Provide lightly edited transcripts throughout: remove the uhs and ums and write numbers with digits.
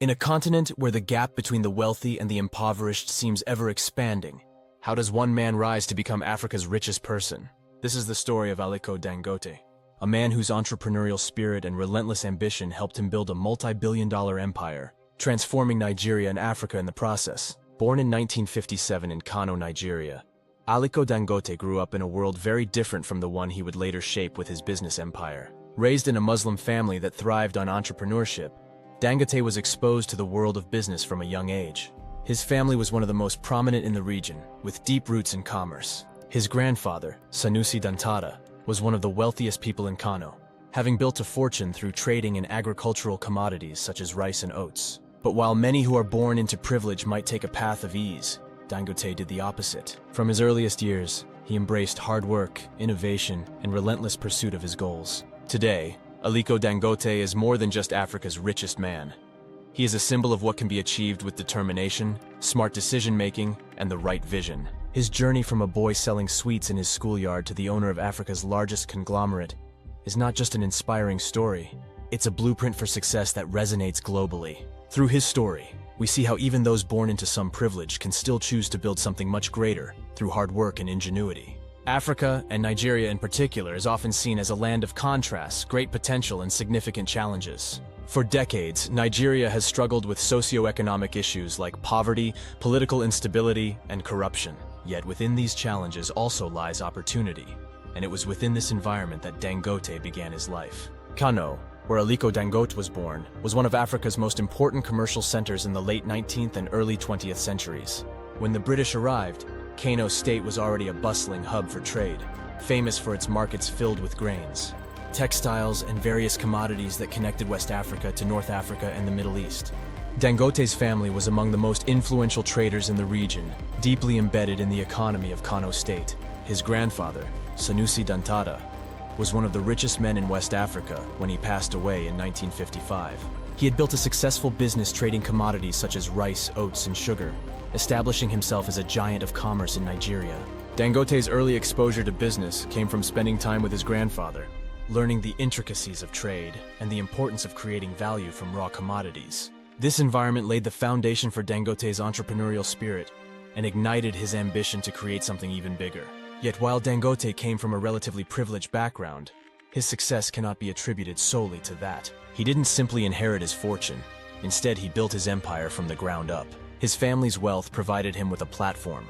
In a continent where the gap between the wealthy and the impoverished seems ever expanding, how does one man rise to become Africa's richest person? This is the story of Aliko Dangote, a man whose entrepreneurial spirit and relentless ambition helped him build a multi-billion-dollar empire, transforming Nigeria and Africa in the process. Born in 1957 in Kano, Nigeria, Aliko Dangote grew up in a world very different from the one he would later shape with his business empire. Raised in a Muslim family that thrived on entrepreneurship, Dangote was exposed to the world of business from a young age. His family was one of the most prominent in the region, with deep roots in commerce. His grandfather, Sanusi Dantata, was one of the wealthiest people in Kano, having built a fortune through trading in agricultural commodities such as rice and oats. But while many who are born into privilege might take a path of ease, Dangote did the opposite. From his earliest years, he embraced hard work, innovation, and relentless pursuit of his goals. Today, Aliko Dangote is more than just Africa's richest man. He is a symbol of what can be achieved with determination, smart decision-making, and the right vision. His journey from a boy selling sweets in his schoolyard to the owner of Africa's largest conglomerate is not just an inspiring story, it's a blueprint for success that resonates globally. Through his story, we see how even those born into some privilege can still choose to build something much greater through hard work and ingenuity. Africa, and Nigeria in particular, is often seen as a land of contrasts, great potential, and significant challenges. For decades, Nigeria has struggled with socio-economic issues like poverty, political instability, and corruption. Yet within these challenges also lies opportunity, and it was within this environment that Dangote began his life. Kano, where Aliko Dangote was born, was one of Africa's most important commercial centers in the late 19th and early 20th centuries. When the British arrived, Kano State was already a bustling hub for trade, famous for its markets filled with grains, textiles, and various commodities that connected West Africa to North Africa and the Middle East. Dangote's family was among the most influential traders in the region, deeply embedded in the economy of Kano State. His grandfather, Sanusi Dantata, was one of the richest men in West Africa when he passed away in 1955. He had built a successful business trading commodities such as rice, oats, and sugar, establishing himself as a giant of commerce in Nigeria. Dangote's early exposure to business came from spending time with his grandfather, learning the intricacies of trade and the importance of creating value from raw commodities. This environment laid the foundation for Dangote's entrepreneurial spirit and ignited his ambition to create something even bigger. Yet while Dangote came from a relatively privileged background, his success cannot be attributed solely to that. He didn't simply inherit his fortune. Instead, he built his empire from the ground up. His family's wealth provided him with a platform,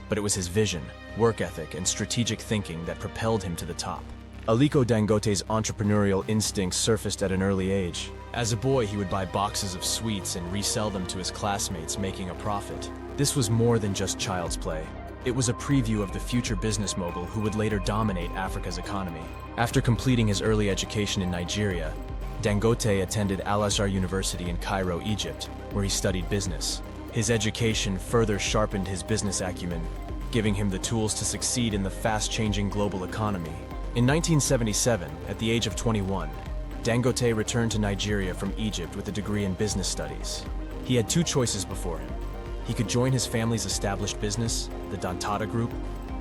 but it was his vision, work ethic, and strategic thinking that propelled him to the top. Aliko Dangote's entrepreneurial instincts surfaced at an early age. As a boy, he would buy boxes of sweets and resell them to his classmates, making a profit. This was more than just child's play. It was a preview of the future business mogul who would later dominate Africa's economy. After completing his early education in Nigeria, Dangote attended Al-Azhar University in Cairo, Egypt, where he studied business. His education further sharpened his business acumen, giving him the tools to succeed in the fast-changing global economy. In 1977, at the age of 21, Dangote returned to Nigeria from Egypt with a degree in business studies. He had two choices before him. He could join his family's established business, the Dantata Group,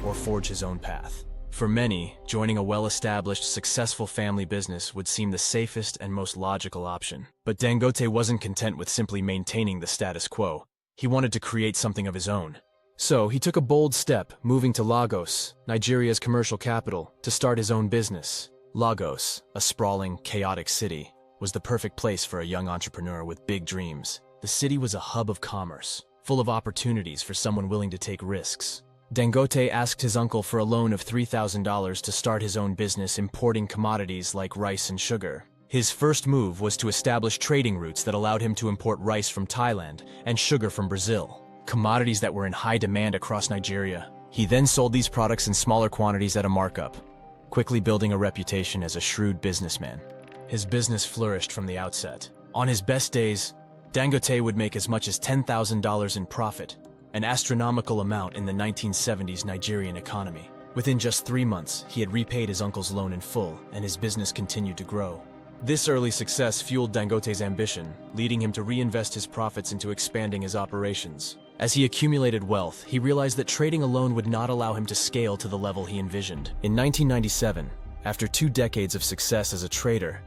or forge his own path. For many, joining a well-established, successful family business would seem the safest and most logical option. But Dangote wasn't content with simply maintaining the status quo. He wanted to create something of his own. So he took a bold step, moving to Lagos, Nigeria's commercial capital, to start his own business. Lagos, a sprawling, chaotic city, was the perfect place for a young entrepreneur with big dreams. The city was a hub of commerce, full of opportunities for someone willing to take risks. Dangote asked his uncle for a loan of $3,000 to start his own business importing commodities like rice and sugar. His first move was to establish trading routes that allowed him to import rice from Thailand and sugar from Brazil, commodities that were in high demand across Nigeria. He then sold these products in smaller quantities at a markup, quickly building a reputation as a shrewd businessman. His business flourished from the outset. On his best days, Dangote would make as much as $10,000 in profit, an astronomical amount in the 1970s Nigerian economy. Within just 3 months, he had repaid his uncle's loan in full, and his business continued to grow. This early success fueled Dangote's ambition, leading him to reinvest his profits into expanding his operations. As he accumulated wealth, he realized that trading alone would not allow him to scale to the level he envisioned. In 1997, after 2 decades of success as a trader,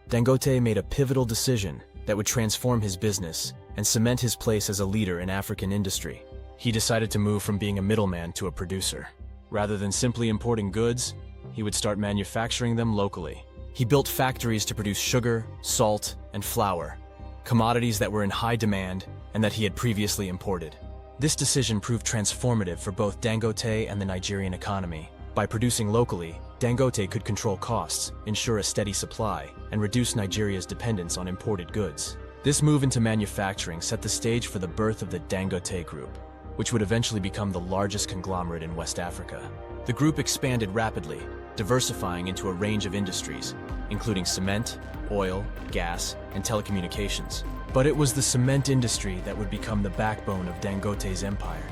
Dangote made a pivotal decision that would transform his business and cement his place as a leader in African industry. He decided to move from being a middleman to a producer. Rather than simply importing goods, he would start manufacturing them locally. He built factories to produce sugar, salt, and flour, commodities that were in high demand and that he had previously imported. This decision proved transformative for both Dangote and the Nigerian economy. By producing locally, Dangote could control costs, ensure a steady supply, and reduce Nigeria's dependence on imported goods. This move into manufacturing set the stage for the birth of the Dangote Group, which would eventually become the largest conglomerate in West Africa. The group expanded rapidly, diversifying into a range of industries, including cement, oil, gas, and telecommunications. But it was the cement industry that would become the backbone of Dangote's empire.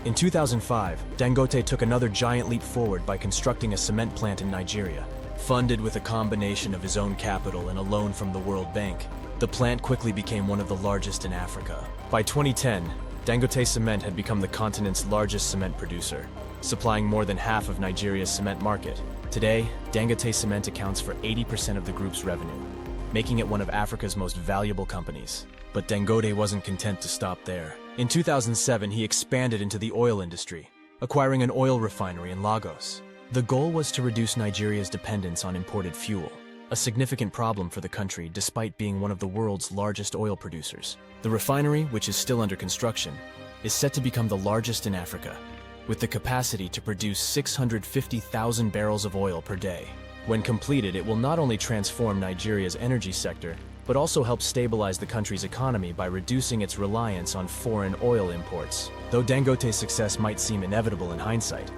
In 2005, Dangote took another giant leap forward by constructing a cement plant in Nigeria. Funded with a combination of his own capital and a loan from the World Bank, the plant quickly became one of the largest in Africa. By 2010, Dangote Cement had become the continent's largest cement producer, supplying more than half of Nigeria's cement market. Today, Dangote Cement accounts for 80% of the group's revenue, making it one of Africa's most valuable companies. But Dangote wasn't content to stop there. In 2007, he expanded into the oil industry, acquiring an oil refinery in Lagos. The goal was to reduce Nigeria's dependence on imported fuel, a significant problem for the country despite being one of the world's largest oil producers. The refinery, which is still under construction, is set to become the largest in Africa, with the capacity to produce 650,000 barrels of oil per day. When completed, it will not only transform Nigeria's energy sector, but also help stabilize the country's economy by reducing its reliance on foreign oil imports. Though Dangote's success might seem inevitable in hindsight,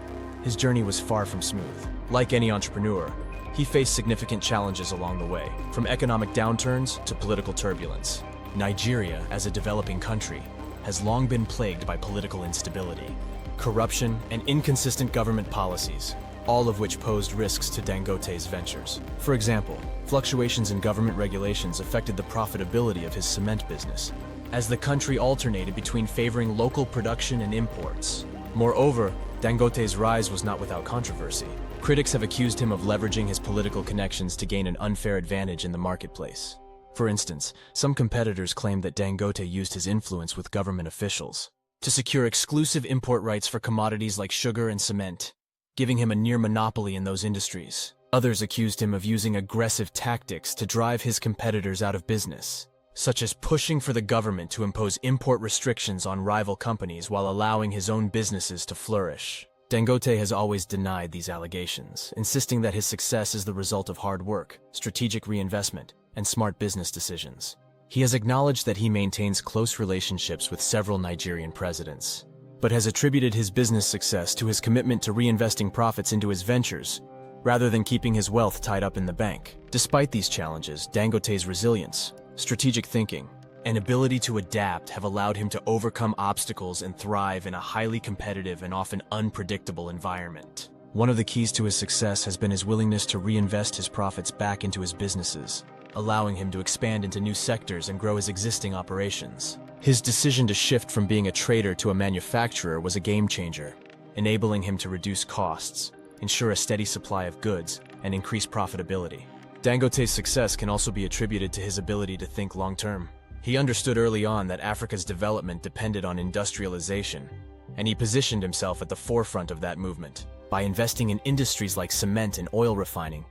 his journey was far from smooth. Like any entrepreneur, he faced significant challenges along the way, from economic downturns to political turbulence. Nigeria, as a developing country, has long been plagued by political instability, corruption, and inconsistent government policies, all of which posed risks to Dangote's ventures. For example, fluctuations in government regulations affected the profitability of his cement business, as the country alternated between favoring local production and imports. Moreover, Dangote's rise was not without controversy. Critics have accused him of leveraging his political connections to gain an unfair advantage in the marketplace. For instance, some competitors claimed that Dangote used his influence with government officials to secure exclusive import rights for commodities like sugar and cement, giving him a near monopoly in those industries. Others accused him of using aggressive tactics to drive his competitors out of business, such as pushing for the government to impose import restrictions on rival companies while allowing his own businesses to flourish. Dangote has always denied these allegations, insisting that his success is the result of hard work, strategic reinvestment, and smart business decisions. He has acknowledged that he maintains close relationships with several Nigerian presidents, but has attributed his business success to his commitment to reinvesting profits into his ventures, rather than keeping his wealth tied up in the bank. Despite these challenges, Dangote's resilience, strategic thinking, and ability to adapt have allowed him to overcome obstacles and thrive in a highly competitive and often unpredictable environment. One of the keys to his success has been his willingness to reinvest his profits back into his businesses, allowing him to expand into new sectors and grow his existing operations. His decision to shift from being a trader to a manufacturer was a game changer, enabling him to reduce costs, ensure a steady supply of goods, and increase profitability. Dangote's success can also be attributed to his ability to think long-term. He understood early on that Africa's development depended on industrialization, and he positioned himself at the forefront of that movement. By investing in industries like cement and oil refining,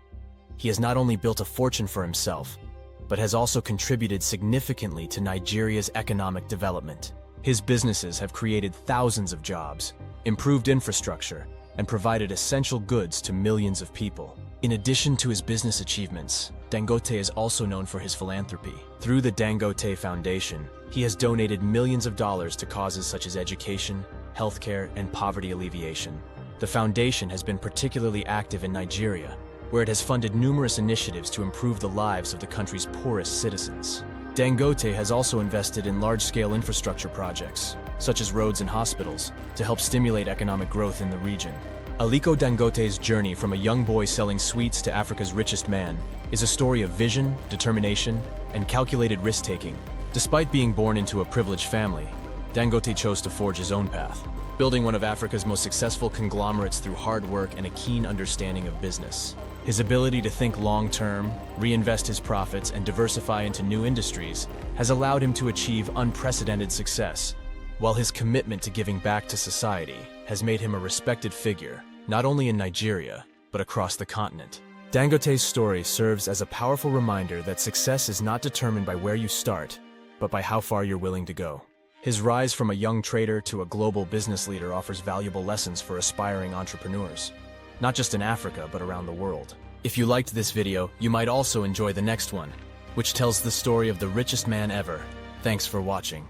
he has not only built a fortune for himself, but has also contributed significantly to Nigeria's economic development. His businesses have created thousands of jobs, improved infrastructure, and provided essential goods to millions of people. In addition to his business achievements, Dangote is also known for his philanthropy. Through the Dangote Foundation, he has donated millions of dollars to causes such as education, healthcare, and poverty alleviation. The foundation has been particularly active in Nigeria, where it has funded numerous initiatives to improve the lives of the country's poorest citizens. Dangote has also invested in large-scale infrastructure projects, such as roads and hospitals, to help stimulate economic growth in the region. Aliko Dangote's journey from a young boy selling sweets to Africa's richest man is a story of vision, determination, and calculated risk-taking. Despite being born into a privileged family, Dangote chose to forge his own path, building one of Africa's most successful conglomerates through hard work and a keen understanding of business. His ability to think long-term, reinvest his profits, and diversify into new industries has allowed him to achieve unprecedented success, while his commitment to giving back to society has made him a respected figure, not only in Nigeria, but across the continent. Dangote's story serves as a powerful reminder that success is not determined by where you start, but by how far you're willing to go. His rise from a young trader to a global business leader offers valuable lessons for aspiring entrepreneurs, not just in Africa, but around the world. If you liked this video, you might also enjoy the next one, which tells the story of the richest man ever. Thanks for watching.